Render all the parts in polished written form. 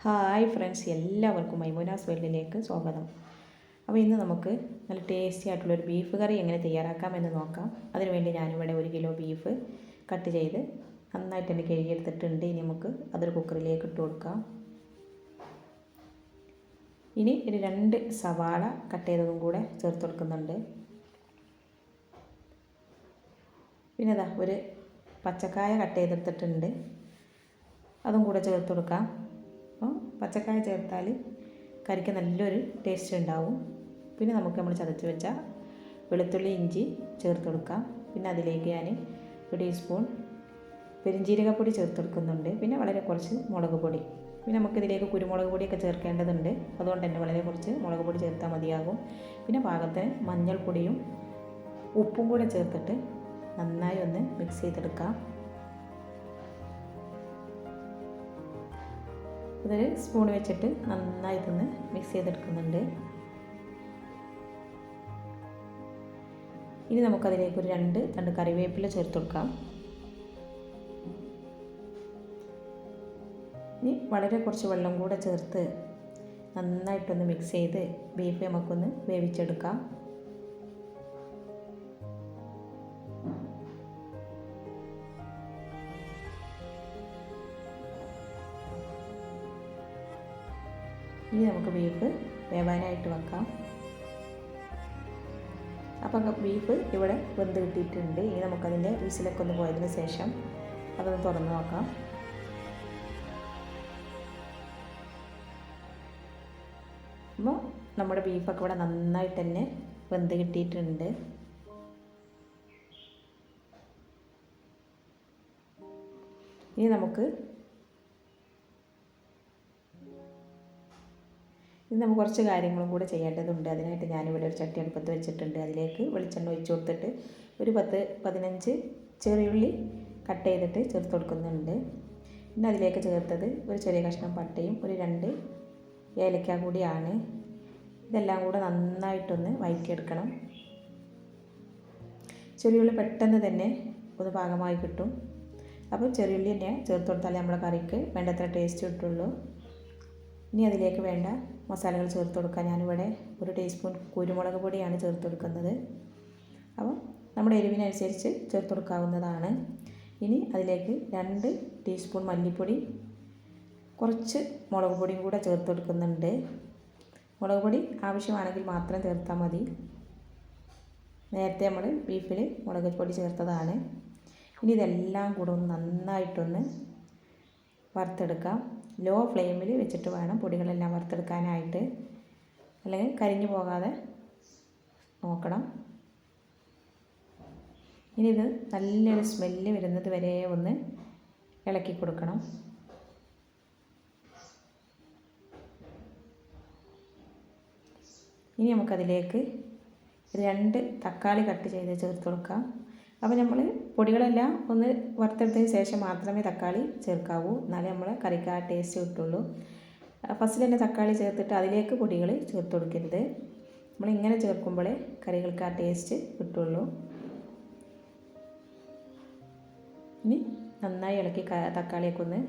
Hi friends, എല്ലാവർക്കും മൈമൂനാസ് വേൾഡിലേക്ക് സ്വാഗതം. അപ്പോൾ ഇന്ന് നമുക്ക് നല്ല ടേസ്റ്റി ആയിട്ടുള്ളൊരു ബീഫ് കറി എങ്ങനെ തയ്യാറാക്കാമെന്ന് നോക്കാം. അതിനുവേണ്ടി ഞാനിവിടെ 1 കിലോ ബീഫ് കട്ട് ചെയ്ത് നന്നായിട്ട് തന്നെ കഴുകിയെടുത്തിട്ടുണ്ട്. ഇനി നമുക്ക് അതൊരു കുക്കറിലേക്ക് ഇട്ട് കൊടുക്കാം. ഇനി ഒരു 2 സവാള കട്ട് ചെയ്തതും കൂടെ ചേർത്ത് കൊടുക്കുന്നുണ്ട്. പിന്നെ ഇതാ ഒരു പച്ചക്കായ കട്ട് ചെയ്തെടുത്തിട്ടുണ്ട്, അതും കൂടെ ചേർത്ത് കൊടുക്കാം. അപ്പോൾ പച്ചക്കായ ചേർത്താൽ കറിക്ക് നല്ലൊരു ടേസ്റ്റ് ഉണ്ടാവും. പിന്നെ നമ്മൾ ചതച്ച് വെച്ച വെളുത്തുള്ളി ഇഞ്ചി ചേർത്ത് കൊടുക്കാം. പിന്നെ അതിലേക്ക് ഞാൻ 1 ടീസ്പൂൺ പെരിഞ്ജീരകപ്പൊടി ചേർത്ത് കൊടുക്കുന്നുണ്ട്. പിന്നെ വളരെ കുറച്ച് മുളക് പൊടി. പിന്നെ നമുക്കിതിലേക്ക് കുരുമുളക് പൊടിയൊക്കെ ചേർക്കേണ്ടതുണ്ട്, അതുകൊണ്ട് തന്നെ വളരെ കുറച്ച് മുളക് പൊടി ചേർത്താൽ മതിയാകും. പിന്നെ പാകത്തിന് മഞ്ഞൾപ്പൊടിയും ഉപ്പും കൂടെ ചേർത്തിട്ട് നന്നായി ഒന്ന് മിക്സ് ചെയ്തെടുക്കാം. ഇതൊരു സ്പൂൺ വെച്ചിട്ട് നന്നായി ഇതൊന്ന് മിക്സ് ചെയ്തെടുക്കുന്നുണ്ട്. ഇനി നമുക്കതിലേക്ക് ഒരു 2 തണ്ട് കറിവേപ്പില ചേർത്ത് കൊടുക്കാം. ഇനി വളരെ കുറച്ച് വെള്ളം കൂടെ ചേർത്ത് നന്നായിട്ടൊന്ന് മിക്സ് ചെയ്ത് ബീഫ് നമുക്കൊന്ന് വേവിച്ചെടുക്കാം. ഇനി നമുക്ക് ബീഫ് വേവാനായിട്ട് വെക്കാം. അപ്പം ബീഫ് ഇവിടെ വെന്ത് കിട്ടിയിട്ടുണ്ട്. ഇനി നമുക്കതിൻ്റെ വിസിലൊക്കെ ഒന്ന് പോയതിന് ശേഷം അതൊന്ന് തുറന്ന് നോക്കാം. അപ്പോൾ നമ്മുടെ ബീഫൊക്കെ ഇവിടെ നന്നായിട്ട് തന്നെ വെന്ത് കിട്ടിയിട്ടുണ്ട്. ഇനി നമുക്ക് കുറച്ച് കാര്യങ്ങളും കൂടെ ചെയ്യേണ്ടതുണ്ട്. അതിനായിട്ട് ഞാനിവിടെ ഒരു ചട്ടി അടുപ്പത്ത് വെച്ചിട്ടുണ്ട്. അതിലേക്ക് വെളിച്ചെണ്ണ ഒഴിച്ച് കൊടുത്തിട്ട് ഒരു 10-15 ചെറിയുള്ളി കട്ട് ചെയ്തിട്ട് ചേർത്ത് കൊടുക്കുന്നുണ്ട്. പിന്നെ അതിലേക്ക് ചേർത്തത് ഒരു ചെറിയ കഷ്ണം പട്ടയും ഒരു 2 ഏലക്ക കൂടിയാണ്. ഇതെല്ലാം കൂടെ നന്നായിട്ടൊന്ന് വഴറ്റിയെടുക്കണം. ചെറിയുള്ളി പെട്ടെന്ന് തന്നെ ഒന്ന് പാകമായി കിട്ടും. അപ്പോൾ ചെറിയുള്ളി തന്നെ ചേർത്ത് കൊടുത്താലേ നമ്മളെ കറിക്ക് വേണ്ടത്ര ടേസ്റ്റ് കിട്ടുള്ളൂ. ഇനി അതിലേക്ക് വേണ്ട മസാലകൾ ചേർത്ത് കൊടുക്കാം. ഞാനിവിടെ 1 ടീസ്പൂൺ കുരുമുളക് പൊടിയാണ് ചേർത്ത് കൊടുക്കുന്നത്. അപ്പോൾ നമ്മുടെ എരിവിനനുസരിച്ച് ചേർത്ത് കൊടുക്കാവുന്നതാണ്. ഇനി അതിലേക്ക് 2 ടീസ്പൂൺ മല്ലിപ്പൊടി, കുറച്ച് മുളക് പൊടിയും കൂടെ ചേർത്ത് കൊടുക്കുന്നുണ്ട്. മുളക് പൊടി ആവശ്യമാണെങ്കിൽ മാത്രം ചേർത്താൽ മതി. നേരത്തെ നമ്മൾ ബീഫിൽ മുളക് പൊടി ചേർത്തതാണ്. ഇനി ഇതെല്ലാം കൂടെ ഒന്ന് നന്നായിട്ടൊന്ന് വറുത്തെടുക്കാം. ലോ ഫ്ലെയിമിൽ വെച്ചിട്ട് വേണം പൊടികളെല്ലാം വറുത്തെടുക്കാനായിട്ട്, അല്ലെങ്കിൽ കരിഞ്ഞു പോകാതെ നോക്കണം. ഇനി ഇത് നല്ലൊരു സ്മെല്ല് വരുന്നത് വരെ ഒന്ന് ഇളക്കി കൊടുക്കണം. ഇനി നമുക്കതിലേക്ക് 2 തക്കാളി കട്ട് ചെയ്ത് ചേർത്ത് കൊടുക്കാം. അപ്പോൾ നമ്മൾ പൊടികളെല്ലാം ഒന്ന് വറുത്തെടുത്തതിന് ശേഷം മാത്രമേ തക്കാളി ചേർക്കാവൂ, എന്നാലേ നമ്മൾ കറിക്ക് ആ ടേസ്റ്റ് കിട്ടുള്ളൂ. ഫസ്റ്റിൽ തന്നെ തക്കാളി ചേർത്തിട്ട് അതിലേക്ക് പൊടികൾ ചേർത്ത് കൊടുക്കരുത്. നമ്മളിങ്ങനെ ചേർക്കുമ്പോഴേ കറികൾക്ക് ആ ടേസ്റ്റ് കിട്ടുള്ളൂ. ഇനി നന്നായി ഇളക്കി തക്കാളിയൊക്കെ ഒന്ന്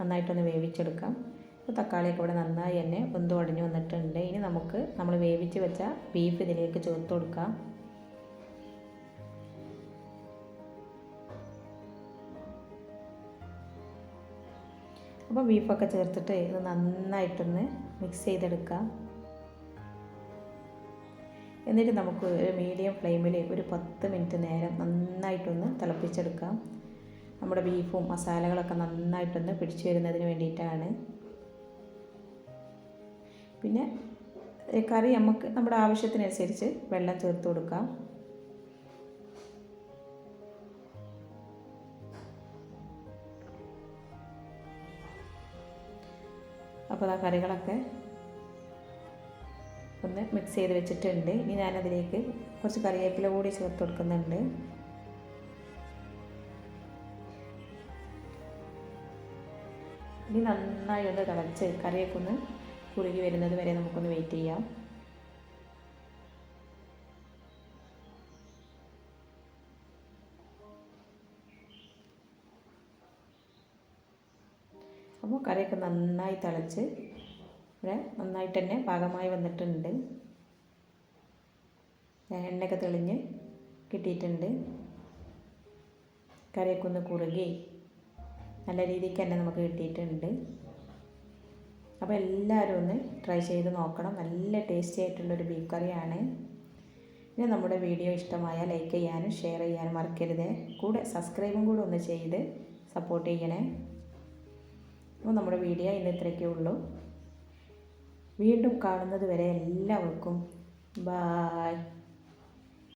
നന്നായിട്ടൊന്ന് വേവിച്ചെടുക്കാം. അപ്പോൾ തക്കാളിയൊക്കെ ഇവിടെ നന്നായി തന്നെ വെന്ത് ഉടഞ്ഞു വന്നിട്ടുണ്ട്. ഇനി നമുക്ക് നമ്മൾ വേവിച്ച് വെച്ച ബീഫ് ഇതിലേക്ക് ചേർത്ത് കൊടുക്കാം. അപ്പോൾ ബീഫൊക്കെ ചേർത്തിട്ട് ഇത് നന്നായിട്ടൊന്ന് മിക്സ് ചെയ്തെടുക്കാം. എന്നിട്ട് നമുക്ക് ഒരു മീഡിയം ഫ്ലെയിമിൽ ഒരു 10 മിനിറ്റ് നേരം നന്നായിട്ടൊന്ന് തിളപ്പിച്ചെടുക്കാം. നമ്മുടെ ബീഫും മസാലകളൊക്കെ നന്നായിട്ടൊന്ന് പിടിച്ചു വരുന്നതിന് വേണ്ടിയിട്ടാണ്. പിന്നെ കറി നമുക്ക് നമ്മുടെ ആവശ്യത്തിനനുസരിച്ച് വെള്ളം ചേർത്ത് കൊടുക്കാം. അപ്പോൾ ആ കറികളൊക്കെ ഒന്ന് മിക്സ് ചെയ്ത് വെച്ചിട്ടുണ്ട്. ഇനി ഞാനതിലേക്ക് കുറച്ച് കറിവേപ്പില കൂടി ചേർത്ത് കൊടുക്കുന്നുണ്ട്. ഇനി നന്നായി ഒന്ന് തിളച്ച് കറിയൊക്കെ ഒന്ന് കുറുകി വരുന്നത് വരെ നമുക്കൊന്ന് വെയിറ്റ് ചെയ്യാം. അപ്പോൾ കറിയൊക്കെ നന്നായി തിളച്ച് ഇവിടെ നന്നായിട്ട് തന്നെ പാകമായി വന്നിട്ടുണ്ട്. എണ്ണയൊക്കെ തെളിഞ്ഞ് കിട്ടിയിട്ടുണ്ട്. കറിയൊക്കെ ഒന്ന് കുറുകി നല്ല രീതിക്ക് തന്നെ നമുക്ക് കിട്ടിയിട്ടുണ്ട്. അപ്പോൾ എല്ലാവരും ഒന്ന് ട്രൈ ചെയ്ത് നോക്കണം. നല്ല ടേസ്റ്റി ആയിട്ടുള്ളൊരു ബീഫ് കറിയാണ്. ഇനി നമ്മുടെ വീഡിയോ ഇഷ്ടമായാൽ ലൈക്ക് ചെയ്യാനും ഷെയർ ചെയ്യാനും മറക്കരുത്. കൂടെ സബ്സ്ക്രൈബും കൂടെ ഒന്ന് ചെയ്ത് സപ്പോർട്ട് ചെയ്യണേ. അപ്പോൾ നമ്മുടെ വീഡിയോ ഇന്ന് ഇത്രയൊക്കെ ഉള്ളൂ. വീണ്ടും കാണുന്നത് വരെ എല്ലാവർക്കും ബായ്.